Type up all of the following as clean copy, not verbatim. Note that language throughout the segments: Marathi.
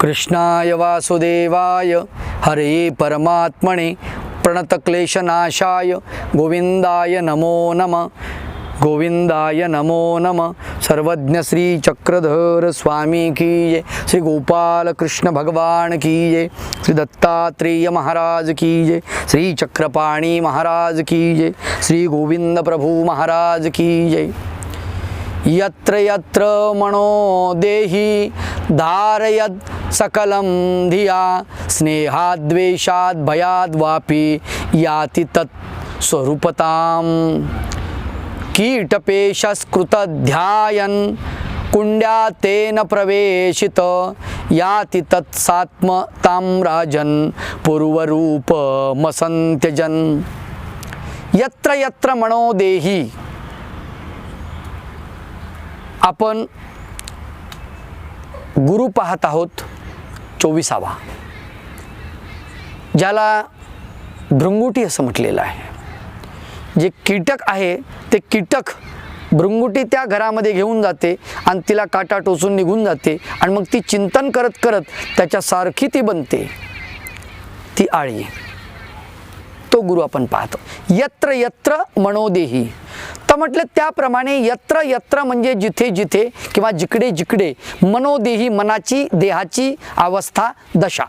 कृष्णाय वासुदेवाय हरे परमात्मने प्रणतक्लेशनाशाय गोविंदाय नमो नमः गोविंदाय नमो नमः। सर्वज्ञ श्री चक्रधर स्वामी की जय, श्री गोपाल कृष्ण भगवान की जय, श्री दत्तात्रेय महाराज की जय, श्री चक्रपाणी महाराज की जय, श्री गोविंद प्रभु महाराज की जय। यत्र यत्र मनो देहि धारयत् सकलं धिया स्नेहाद्वेषाद् भयाद् वापि याति तत् स्वरूपताम्। कीटपेशस्कृत ध्यायन् कुंड्यातेन प्रवेशित याति तत्सात्मतां राजन् पूर्वरूपमसंत्यजन्। यत्र यत्र मनो देहि, आपण गुरु पाहत आहोत 24वा, ज्याला भृंगुटी असं म्हटलेलं आहे। जे कीटक आहे ते कीटक भृंगुटी त्या घरामध्ये घेऊन जाते आणि तिला काटा टोचून निघून जाते आणि मग ती चिंतन करत करत त्याच्यासारखी ती बनते, ती आळी। तो गुरु आपण पाहतो। यत्र यत्र मनोदेही, तर म्हटलं त्याप्रमाणे यत्र यत्र म्हणजे जिथे जिथे किंवा जिकडे जिकडे मनोदेही मनाची देहाची अवस्था दशा।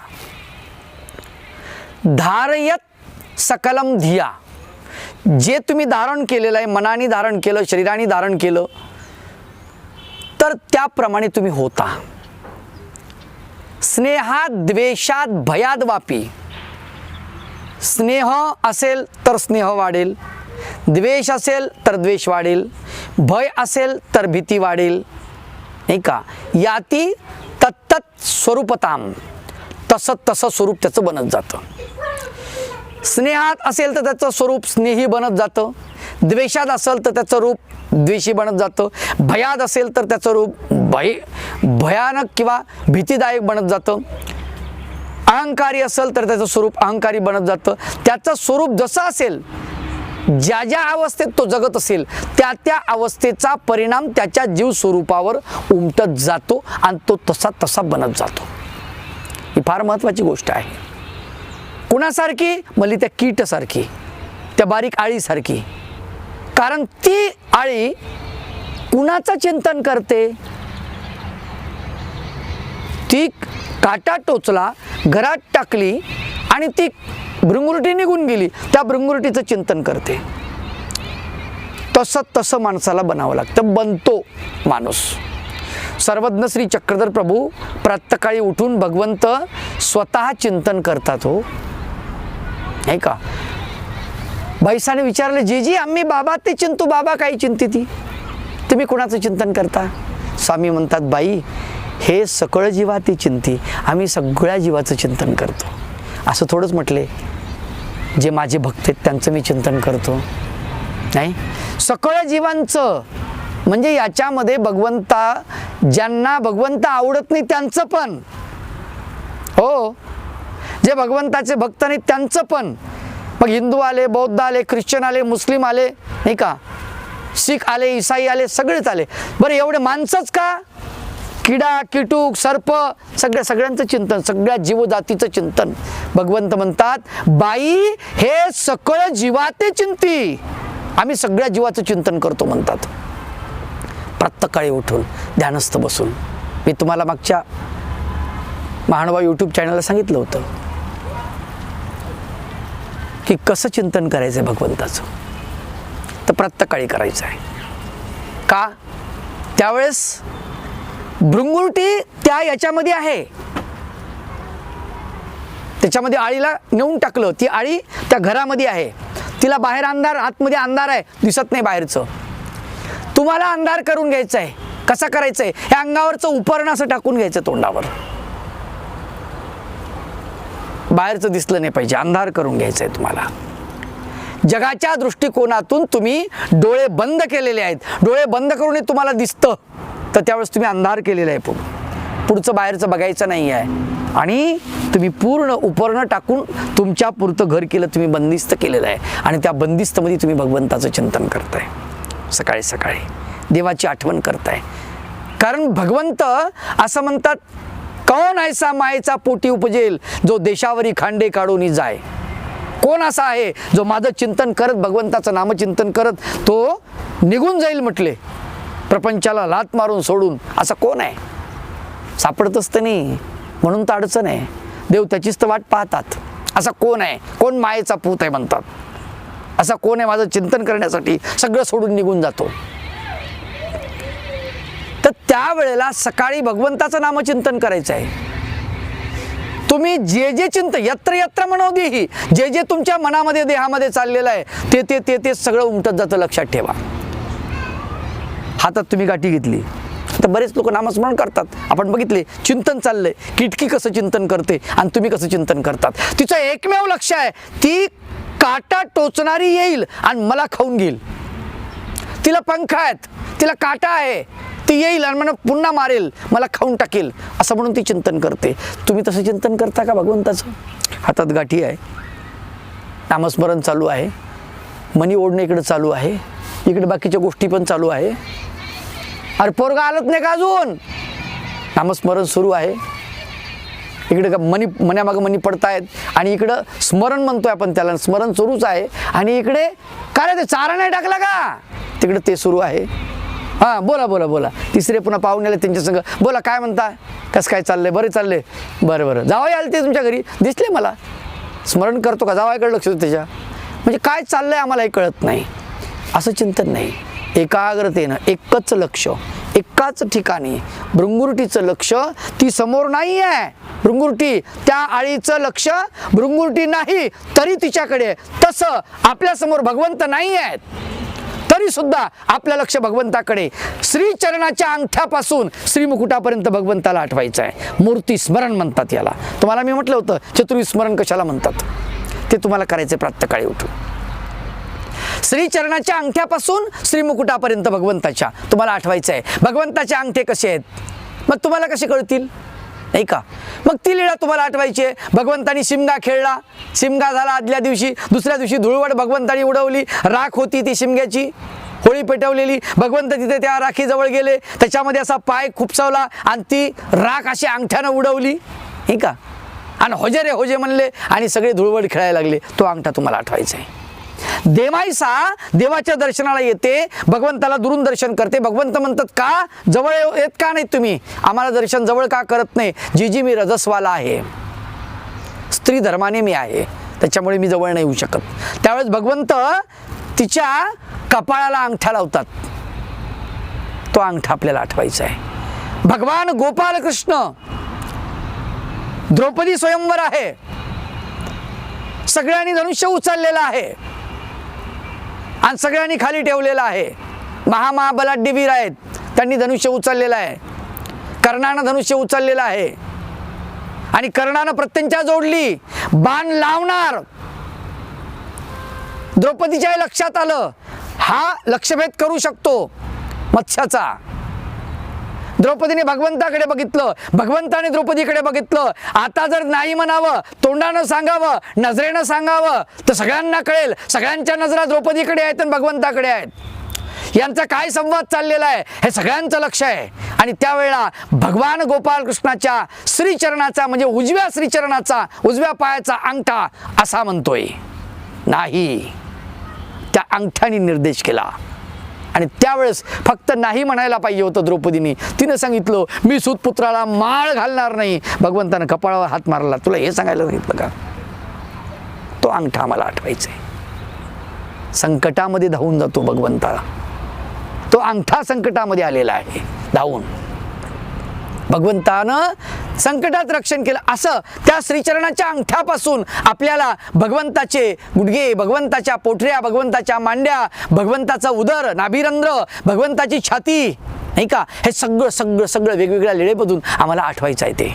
धारयत सकलम धिया, जे तुम्ही धारण केलेलं आहे, मनाने धारण केलं, शरीराने धारण केलं, तर त्याप्रमाणे तुम्ही होता। स्नेहात द्वेषात भयाद वापी, स्नेह असेल तर स्नेह वाढेल, द्वेष असेल तर द्वेष वाढेल, भय असेल तर भीती वाढेल, नाही का। याती तत्तत् स्वरूपताम, तसं तसं स्वरूप त्याचं बनत जातं। स्नेहात असेल तर त्याचं स्वरूप स्नेही बनत जातं, द्वेषात असेल तर त्याचं रूप द्वेषी बनत जातं, भयात असेल तर त्याचं रूप भयानक किंवा भीतीदायक बनत जातं, अहंकारी असेल तर त्याचं स्वरूप अहंकारी बनत जातं। त्याचं स्वरूप जसं असेल, ज्या ज्या अवस्थेत तो जगत असेल त्या त्या अवस्थेचा परिणाम त्याच्या जीव स्वरूपावर उमटत जातो आणि तो तसा तसा बनत जातो। ही फार महत्त्वाची गोष्ट आहे। कुणासारखी? म्हणजे त्या कीटसारखी, त्या बारीक आळीसारखी। कारण ती आळी कुणाचं चिंतन करते? ती काटा टोचला, घरात टाकली आणि ती भृंगुरटी निघून गेली, त्या भृंगुरटीचं चिंतन करते। तसं तसं माणसाला बनावं लागतं, बनतो माणूस। सर्वज्ञ श्री चक्रधर प्रभू प्रातःकाळी उठून भगवंत स्वतः चिंतन करतात हो, नाही का। बैसाने विचारले, जी आम्ही बाबा ते चिंतू, बाबा काही चिंती ती, तुम्ही कोणाचं चिंतन करता? स्वामी म्हणतात, बाई हे सकळ जीवाती चिंती, आम्ही सगळ्या जीवाचं चिंतन करतो। असं थोडंच म्हटले जे माझे भक्त आहेत त्यांचं मी चिंतन करतो, नाही, सकळ जीवांचं। म्हणजे याच्यामध्ये भगवंता, ज्यांना भगवंत आवडत नाही त्यांचं पण, हो, जे भगवंताचे भक्त नाहीत त्यांचं पण। मग हिंदू आले, बौद्ध आले, ख्रिश्चन आले, मुस्लिम आले, नाही का, शीख आले, ईसाई आले, सगळेच आले। बरं एवढे माणसंच का? किडा, किटूक, सर्प, सगळ्यांचं चिंतन, सगळ्या जीवजातीचं चिंतन। भगवंत म्हणतात, बाई हे सकळ जीवाते चिंती, आम्ही सगळ्या जीवाचं चिंतन करतो म्हणतात। प्रत्येकाळी उठून ध्यानस्थ बसून। मी तुम्हाला मागच्या महानुभाव यूट्यूब चॅनलला सांगितलं होतं की कसं चिंतन करायचं आहे भगवंताचं, तर प्रत्येकाळी करायचं आहे। का? त्यावेळेस भृंगुरटी त्या याच्यामध्ये आहे, त्याच्यामध्ये आळीला नेऊन टाकलं, ती आळी त्या घरामध्ये आहे, तिला बाहेर अंधार, आतमध्ये अंधार आहे, दिसत नाही बाहेरचं। तुम्हाला अंधार करून घ्यायचं आहे, कसा करायचं आहे? हे अंगावरचं उपरण असं टाकून घ्यायचं तोंडावर, बाहेरचं दिसलं नाही पाहिजे, अंधार करून घ्यायचं आहे तुम्हाला। जगाच्या दृष्टिकोनातून तुम्ही डोळे बंद केलेले आहेत, डोळे बंद करून तुम्हाला दिसतं, तर त्यावेळेस तुम्ही अंधार केलेला आहे, पुढचं बाहेरचं बघायचं नाही आहे आणि तुम्ही पूर्ण उपर्ण टाकून तुमच्या पुरतं घर केलं, तुम्ही बंदिस्त केलेलं आहे आणि त्या बंदिस्तमध्ये तुम्ही भगवंताचं चिंतन करताय, सकाळी सकाळी देवाची आठवण करताय। कारण भगवंत असं म्हणतात, कौन ऐसा मायेचा पोटी उपजेल जो देशावरी खांडे काढून जाय. कोण असा आहे जो माझं चिंतन करत भगवंताचं नामचिंतन करत तो निघून जाईल म्हटले, प्रपंचाला लात मारून सोडून. असं कोण आहे? सापडतच तर नाही, म्हणून तर अडचण आहे. देव त्याचीच तर वाट पाहतात. असा कोण आहे? कोण मायेचा पूत आहे म्हणतात? असा कोण आहे माझं चिंतन करण्यासाठी सगळं सोडून निघून जातो? तर त्यावेळेला सकाळी भगवंताचं नामचिंतन करायचं आहे. तुम्ही जे जे चिंतन यत्र यत्र मनोदेही, जे जे तुमच्या मनामध्ये देहामध्ये चाललेलं आहे ते ते ते ते सगळं उमटत जातं. लक्षात ठेवा. हातात तुम्ही गाठी घेतली तर बरेच लोक नामस्मरण करतात. आपण बघितले चिंतन चाललंय, किटकी कसं चिंतन करते आणि तुम्ही कसं चिंतन करतात. तिचं एकमेव लक्ष आहे, ती काटा टोचणारी येईल आणि मला खाऊन घेईल. तिला पंख आहेत, तिला काटा आहे, ती येईल आणि मला पुन्हा मारेल, मला खाऊन टाकेल, असं म्हणून ती चिंतन करते. तुम्ही तसं चिंतन करता का भगवंताचं? हातात गाठी आहे, नामस्मरण चालू आहे, मनी ओढणे इकडे चालू आहे, इकडे बाकीच्या गोष्टी पण चालू आहे. अरे पोरगा आलत नाही का अजून? नामस्मरण सुरू आहे. इकडे का मन्यामागं मनी पडतायत आणि इकडं स्मरण म्हणतोय आपण त्याला, स्मरण सुरूच आहे. आणि इकडे काय ते चारा नाही टाकला का, तिकडे ते सुरू आहे. हां बोला बोला बोला. तिसरे पुन्हा पाहुणे आले त्यांच्या संग, बोला काय म्हणता, कसं काय चाललंय? बरं चाललंय, बरं बरं. जावई आले ते तुमच्या घरी, दिसले मला, स्मरण करतो का? जावईकडे लक्ष त्याच्या, म्हणजे काय चाललंय आम्हाला हे कळत नाही. असं चिंतन नाही. एकाग्रतेनं एकच लक्ष, एकाच ठिकाणी. भृंगुरटीचं लक्ष ती समोर नाही आहे. भृंगुरटी त्या आळीचं लक्ष भृंगुरटी नाही तरी तिच्याकडे. तसं आपल्यासमोर भगवंत नाही आहेत तरी सुद्धा आपलं लक्ष भगवंताकडे. श्रीचरणाच्या अंगठ्यापासून श्रीमुकुटापर्यंत भगवंताला आठवायचं आहे. मूर्ती स्मरण म्हणतात याला. तुम्हाला मी म्हटलं होतं चतुर्विध स्मरण कशाला म्हणतात, ते तुम्हाला करायचं प्रातःकाळी उठून. श्रीचरणाच्या अंगठ्यापासून श्रीमुकुटापर्यंत भगवंताच्या तुम्हाला आठवायचं आहे. भगवंताचे अंगठे कसे आहेत मग तुम्हाला कसे कळतील, नाही का? मग ती लीळा तुम्हाला आठवायची आहे. भगवंतानी शिमगा खेळला, शिमगा झाला आदल्या दिवशी, दुसऱ्या दिवशी धुळवड भगवंतानी उडवली, राख होती ती शिमग्याची, होळी पेटवलेली. भगवंत तिथे त्या राखीजवळ गेले, त्याच्यामध्ये असा पाय खुपसवला आणि ती राख अशी अंगठ्यानं उडवली, नाही का? आणि होजे रे होजे म्हणले आणि सगळे धुळवड खेळायला लागले. तो अंगठा तुम्हाला आठवायचा आहे. देवाईसा देवाच्या दर्शनाला येते, भगवंताला दुरून दर्शन करते. भगवंत म्हणतात का जवळ येत का नाही तुम्ही, आम्हाला दर्शन जवळ का करत नाही? जी मी रजस्वाला आहे, स्त्री धर्माने मी आहे, त्याच्यामुळे मी जवळ नाही येऊ शकत. त्यावेळेस भगवंत तिच्या कपाळाला अंगठा लावतात. तो अंगठा आपल्याला आठवायचा आहे. भगवान गोपाल कृष्ण, द्रौपदी स्वयंवर आहे, सगळ्यांनी धनुष्य उचललेलं आहे आणि सगळ्यांनी खाली ठेवलेलं आहे. महाबलाढ्य वीर आहेत, त्यांनी धनुष्य उचललेलं आहे. कर्णानं धनुष्य उचललेलं आहे आणि कर्णानं प्रत्यंचा जोडली, बाण लावणार. द्रौपदीच्या लक्षात आलं हा लक्षभेद करू शकतो मत्स्याचा. द्रौपदीने भगवंताकडे बघितलं, भगवंताने द्रौपदीकडे बघितलं. आता जर नाही म्हणावं, तोंडानं सांगावं, नजरेनं सांगावं तर सगळ्यांना कळेल सगळ्यांच्या नजरा द्रौपदीकडे आहेत आणि भगवंताकडे आहेत. यांचा काय संवाद चाललेला आहे हे सगळ्यांचं लक्ष आहे. आणि त्यावेळेला भगवान गोपाल कृष्णाच्या श्रीचरणाचा म्हणजे उजव्या श्रीचरणाचा उजव्या पायाचा अंगठा असा म्हणतोय नाही, त्या अंगठ्याने निर्देश केला. आणि त्यावेळेस फक्त नाही म्हणायला पाहिजे होतं द्रौपदीने. तिने सांगितलं मी सूतपुत्राला माळ घालणार नाही. भगवंतानं कपाळावर हात मारला. तुला हे सांगायला सांगितलं का? तो अंगठा आम्हाला आठवायचा आहे. संकटामध्ये धावून जातो भगवंताला, तो अंगठा संकटामध्ये आलेला आहे धावून. भगवंतानं संकटात रक्षण केलं. असं त्या श्रीचरणाच्या अंगठ्यापासून आपल्याला भगवंताचे गुडघे, भगवंताच्या पोटऱ्या, भगवंताच्या मांड्या, भगवंताचा उदर, नाभिरंध्र, भगवंताची छाती, नाही का, हे सगळं सगळं सगळं वेगवेगळ्या लेळेमधून आम्हाला आठवायचं आहे ते.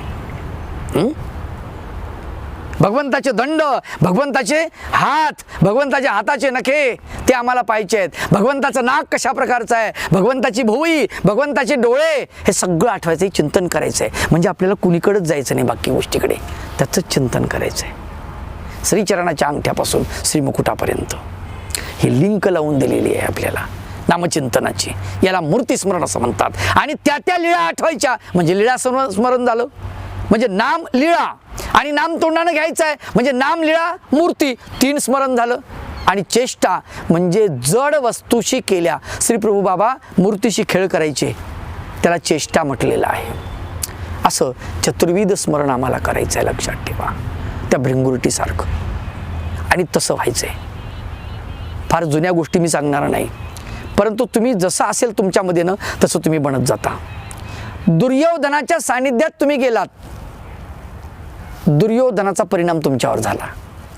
भगवंताचे दंड, भगवंताचे हात, भगवंताच्या हाताचे नखे ते आम्हाला पाहायचे आहेत. भगवंताचं नाक कशा प्रकारचं आहे, भगवंताची भुवई, भगवंताचे डोळे, हे सगळं आठवायचं आहे, चिंतन करायचं आहे. म्हणजे आपल्याला कुणीकडेच जायचं नाही बाकी गोष्टीकडे, त्याचं चिंतन करायचं आहे. श्रीचरणाच्या अंगठ्यापासून श्रीमुकुटापर्यंत ही लिंक लावून दिलेली आहे आपल्याला नामचिंतनाची. याला मूर्ती स्मरण असं म्हणतात. आणि त्या लीळा आठवायच्या म्हणजे लीळा स्मरण झालं. म्हणजे नाम लीळा, आणि नाम तोंडानं घ्यायचं आहे म्हणजे नाम लीळा मूर्ती, 3 स्मरण झालं. आणि चेष्टा म्हणजे जड वस्तूशी केल्या. श्री प्रभू बाबा मूर्तीशी खेळ करायचे, त्याला चेष्टा म्हटलेलं आहे. असं चतुर्विध स्मरण आम्हाला करायचं आहे, लक्षात ठेवा, त्या भृंगुरटीसारखं. आणि तसं व्हायचं आहे. फार जुन्या गोष्टी मी सांगणार नाही, परंतु तुम्ही जसं असेल तुमच्यामध्ये ना तसं तुम्ही बनत जाता. दुर्योधनाच्या सानिध्यात तुम्ही गेलात, दुर्योधनाचा परिणाम तुमच्यावर झाला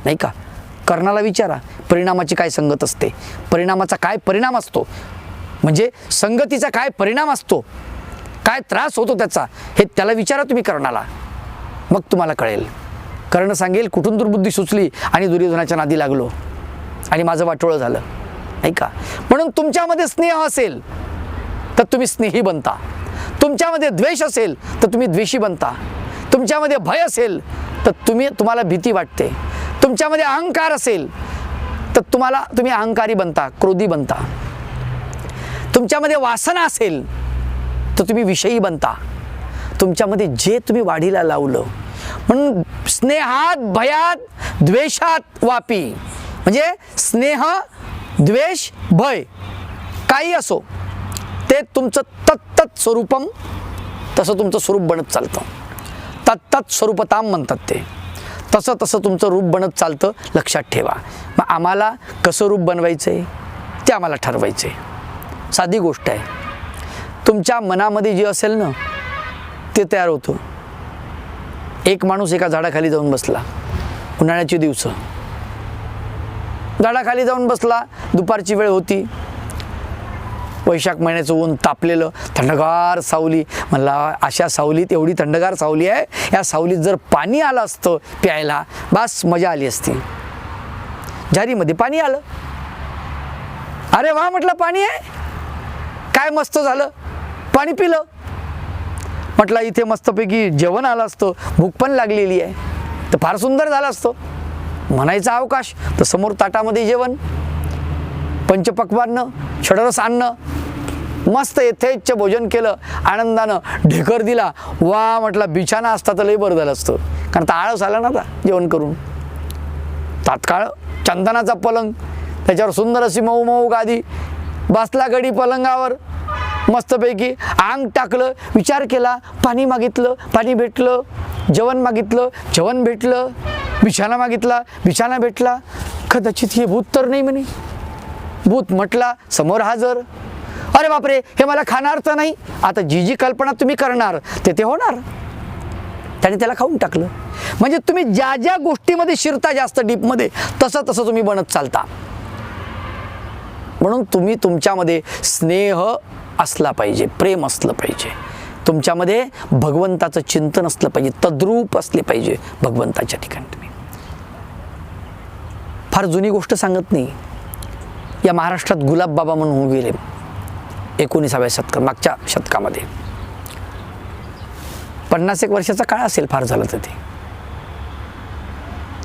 नाही का. कर्णाला विचारा परिणामाची काय संगत असते, परिणामाचा काय परिणाम असतो, म्हणजे संगतीचा काय परिणाम असतो, काय त्रास होतो त्याचा, हे त्याला विचारा तुम्ही कर्णाला, मग तुम्हाला कळेल. कर्ण सांगेल कुठून दुर्बुद्धी सुचली आणि दुर्योधनाच्या नादी लागलो आणि माझं वाटोळं झालं नाही का. म्हणून तुमच्यामध्ये स्नेह असेल तर तुम्ही स्नेही बनता, तुमच्यामध्ये द्वेष असेल तर तुम्ही द्वेषी बनता, तुमच्यामध्ये भय असेल तर तुम्हाला भीती वाटते, तुमच्यामध्ये अहंकार असेल तर तुम्ही अहंकारी बनता, क्रोधी बनता, तुमच्यामध्ये वासना असेल तर तुम्ही विषयी बनता, तुमच्यामध्ये जे तुम्ही वाढीला लावलं. म्हणून स्नेहात भयात द्वेषात वापी, म्हणजे स्नेह द्वेष भय काही असो ते तुमचं तत्तत् स्वरूपम, तसं तुमचं स्वरूप बनत चालतं. तत्तत् स्वरूपताम म्हणतात ते, तसं तसं तुमचं रूप बनत चालतं, लक्षात ठेवा. मग आम्हाला कसं रूप बनवायचं आहे ते आम्हाला ठरवायचं आहे. साधी गोष्ट आहे, तुमच्या मनामध्ये जे असेल ना ते तयार होतं. एक माणूस एका झाडाखाली जाऊन बसला, उन्हाळ्याची दिवस, झाडाखाली जाऊन बसला, दुपारची वेळ होती, वैशाख महिन्याचं ऊन तापलेलं, थंडगार सावली. म्हणला अशा सावलीत, एवढी थंडगार सावली आहे, या सावलीत जर पाणी आलं असतं प्यायला बस मजा आली असती. झारीमध्ये पाणी आलं, अरे वा म्हटलं पाणी आहे, काय मस्त झालं, पाणी पिलं. म्हटलं इथे मस्तपैकी जेवण आलं असतं, भूक पण लागलेली आहे तर फार सुंदर झालं असतं. म्हणायचा अवकाश तर समोर ताटामध्ये जेवण, पंचपक्वान्न, षडरस अन्न, मस्त यथेच्छ भोजन केलं, आनंदानं ढेकर दिला. वा म्हटलं बिछाना असता तर लई बरं झालं असतं, कारण तर आळस आला ना आता जेवण करून. तात्काळ चंदनाचा पलंग, त्याच्यावर सुंदर अशी मऊ मऊ गादी, बसला गडी पलंगावर, मस्तपैकी अंग टाकलं, विचार केला, पाणी मागितलं, पाणी भेटलं, जेवण मागितलं, जेवण भेटलं, बिछाना मागितला, बिछाना भेटला. कदाचित हे भूत तर नाही म्हणे, भूत म्हटला समोर हजर. अरे बापरे, हे मला खाणार तर नाही. आता जी जी कल्पना तुम्ही करणार ते होणार. त्याने त्याला खाऊन टाकलं. म्हणजे तुम्ही ज्या ज्या गोष्टीमध्ये शिरता जास्त डीपमध्ये, तसं तसं तुम्ही बनत चालता. म्हणून तुम्ही तुमच्यामध्ये स्नेह असला पाहिजे, प्रेम असलं पाहिजे, तुमच्यामध्ये भगवंताचं चिंतन असलं पाहिजे, तद्रूप असले पाहिजे भगवंताच्या ठिकाणी. तुम्ही फार जुनी गोष्ट सांगत नाही. या महाराष्ट्रात गुलाब बाबा म्हणून होऊन गेले 19व्या शतकात, मागच्या शतकामध्ये 50 वर्षाचा काळ असेल फार झालं तर.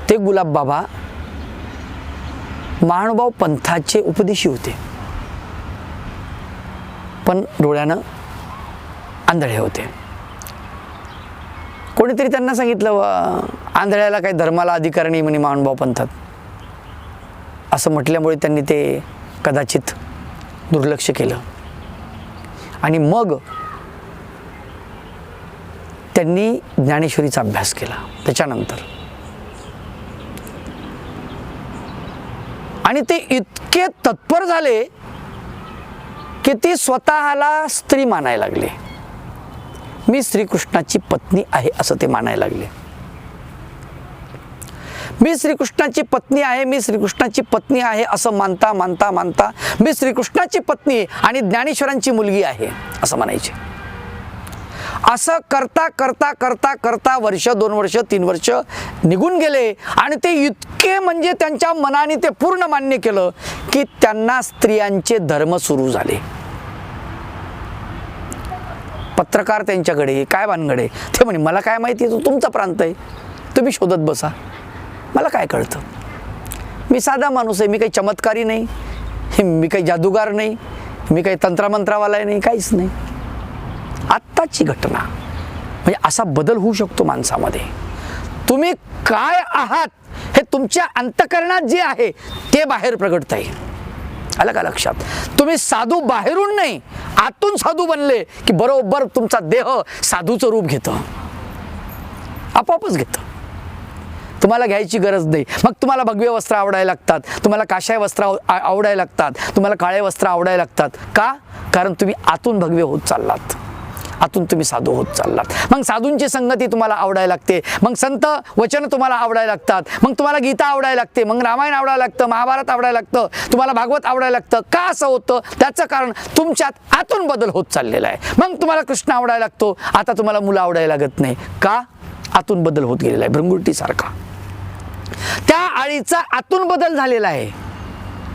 ते गुलाब बाबा महानुभाव पंथाचे उपदेशी होते, पण डोळ्यानं आंधळे होते. कोणीतरी त्यांना सांगितलं आंधळ्याला काही धर्माला अधिकार नाही म्हणे महानुभाव पंथात. असं म्हटल्यामुळे त्यांनी ते कदाचित दुर्लक्ष केलं आणि मग त्यांनी ज्ञानेश्वरीचा अभ्यास केला त्याच्यानंतर. आणि ते इतके तत्पर झाले की ती स्वतःला स्त्री मानायला लागले. मी श्रीकृष्णाची पत्नी आहे असं ते मानायला लागले. मी श्रीकृष्णाची पत्नी आहे, मी श्रीकृष्णाची पत्नी आहे असं मानता मानता मानता मी श्रीकृष्णाची पत्नी आणि ज्ञानेश्वरांची मुलगी आहे असं म्हणायचे. असं करता करता करता करता वर्ष, 2 वर्ष, 3 वर्ष निघून गेले आणि ते इतके म्हणजे त्यांच्या मनाने ते पूर्ण मान्य केलं की त्यांना स्त्रियांचे धर्म सुरू झाले. पत्रकार त्यांच्याकडे, काय भानगडे, ते म्हणे मला काय माहिती, तो तुमचा प्रांत आहे, तुम्ही शोधत बसा, मला काय कळतं, मी साधा माणूस आहे, मी काही चमत्कारी नाही, मी काही जादूगार नाही, मी काही तंत्रमंत्रावाला नाही, काहीच नाही. आत्ताची घटना म्हणजे असा बदल होऊ शकतो माणसामध्ये. तुम्ही काय आहात हे तुमच्या अंतःकरणात जे आहे ते बाहेर प्रगटत आहे. आलं का लक्षात? तुम्ही साधू बाहेरून नाही, आतून साधू बनले की बरोबर तुमचा देह साधूचं रूप घेतं, आपोआपच घेतं. तुम्हाला घ्यायची गरज नाही. मग तुम्हाला भगवे वस्त्र आवडायला लागतात, तुम्हाला काशाय वस्त्र आवडायला लागतात, तुम्हाला काळे वस्त्र आवडायला लागतात. का? कारण तुम्ही आतून भगवे होत चाललात, आतून तुम्ही साधू होत चाललात. मग साधूंची संगती तुम्हाला आवडायला लागते, मग संत वचन तुम्हाला आवडायला लागतात, मग तुम्हाला गीता आवडायला लागते, मग रामायण आवडायला लागतं, महाभारत आवडायला लागतं, तुम्हाला भागवत आवडायला लागतं. का असं होतं? त्याचं कारण तुमच्यात आतून बदल होत चाललेला आहे. मग तुम्हाला कृष्ण आवडायला लागतो, आता तुम्हाला मुलं आवडायला लागत नाही. का? आतून बदल होत गेलेला आहे. भृंगुरटीसारखा त्या आळीचा आतून बदल झालेला आहे.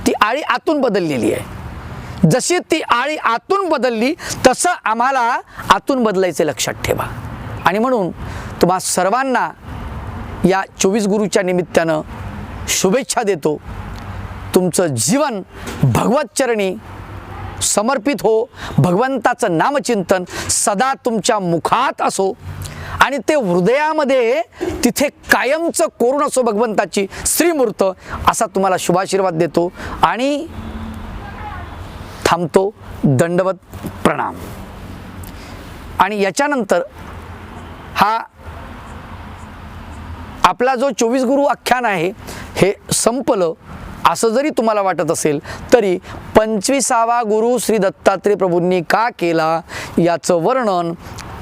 ती आळी आतून बदललेली आहे. जशी ती आळी आतून बदलली तसं आम्हाला आतून बदलायचे लक्षात ठेवा. आणि म्हणून तुम्हा सर्वांना या 24 गुरुच्या निमित्तानं शुभेच्छा देतो. तुमचं जीवन भगवत चरणी समर्पित हो. भगवंताचं नामचिंतन सदा तुमच्या मुखात असो आणि ते हृदयामध्ये तिथे कायमचं कोरून असो भगवंताची श्रीमूर्त, असा तुम्हाला शुभाशीर्वाद देतो आणि थांबतो. दंडवत प्रणाम. आणि याच्यानंतर हा आपला जो 24 गुरु आख्यान आहे हे संपलं असं जरी तुम्हाला वाटत असेल तरी 25वा गुरु श्री दत्तात्रय प्रभूंनी का केला याचं वर्णन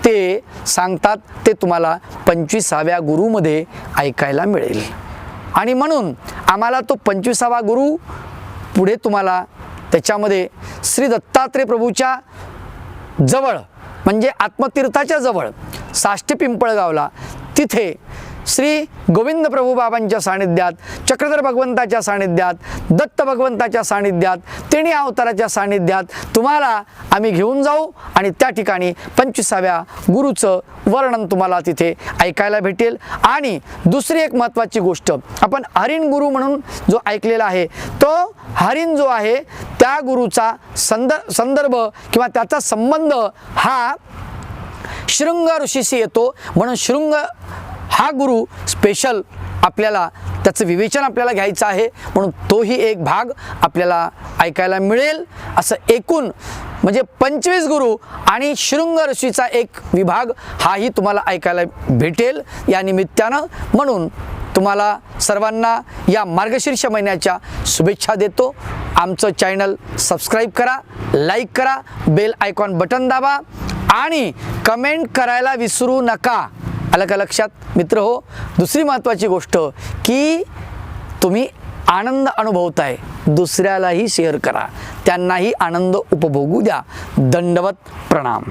ते सांगतात. ते तुम्हाला 25व्या गुरुमध्ये ऐकायला मिळेल. आणि म्हणून आम्हाला तो 25वा गुरु पुढे तुम्हाला त्याच्यामध्ये श्री दत्तात्रय प्रभूच्या जवळ म्हणजे आत्मतीर्थाच्या जवळ साष्टी पिंपळगावला तिथे श्री गोविंद प्रभू बाबांच्या सानिध्यात, चक्रधर भगवंताच्या सानिध्यात, दत्त भगवंताच्या सानिध्यात, तिन्ही अवताराच्या सानिध्यात तुम्हाला आम्ही घेऊन जाऊ आणि त्या ठिकाणी 25व्या गुरुचं वर्णन तुम्हाला तिथे ऐकायला भेटेल. आणि दुसरी एक महत्त्वाची गोष्ट, आपण हरिण गुरु म्हणून जो ऐकलेला आहे तो हरिण जो आहे त्या गुरुचा संदर्भ किंवा त्याचा संबंध हा शृंग ऋषीशी येतो. म्हणून शृंग हा गुरु स्पेशल आपल्याला त्याचं विवेचन आपल्याला घ्यायचं आहे. म्हणून तोही एक भाग आपल्याला ऐकायला मिळेल. असं एकूण म्हणजे 25 गुरु आणि शृंग ऋषीचा एक विभाग हाही तुम्हाला ऐकायला भेटेल या निमित्तानं. म्हणून तुम्हाला सर्वांना या मार्गशीर्ष महिन्याच्या शुभेच्छा देतो. आमचं चॅनल सबस्क्राईब करा, लाईक करा, बेल आयकॉन बटन दाबा आणि कमेंट करायला विसरू नका. आलं का लक्षात मित्र हो? दुसरी महत्त्वाची गोष्ट की तुम्ही आनंद अनुभवताय, दुसऱ्यालाही शेअर करा, त्यांनाही आनंद उपभोगू द्या. दंडवत प्रणाम.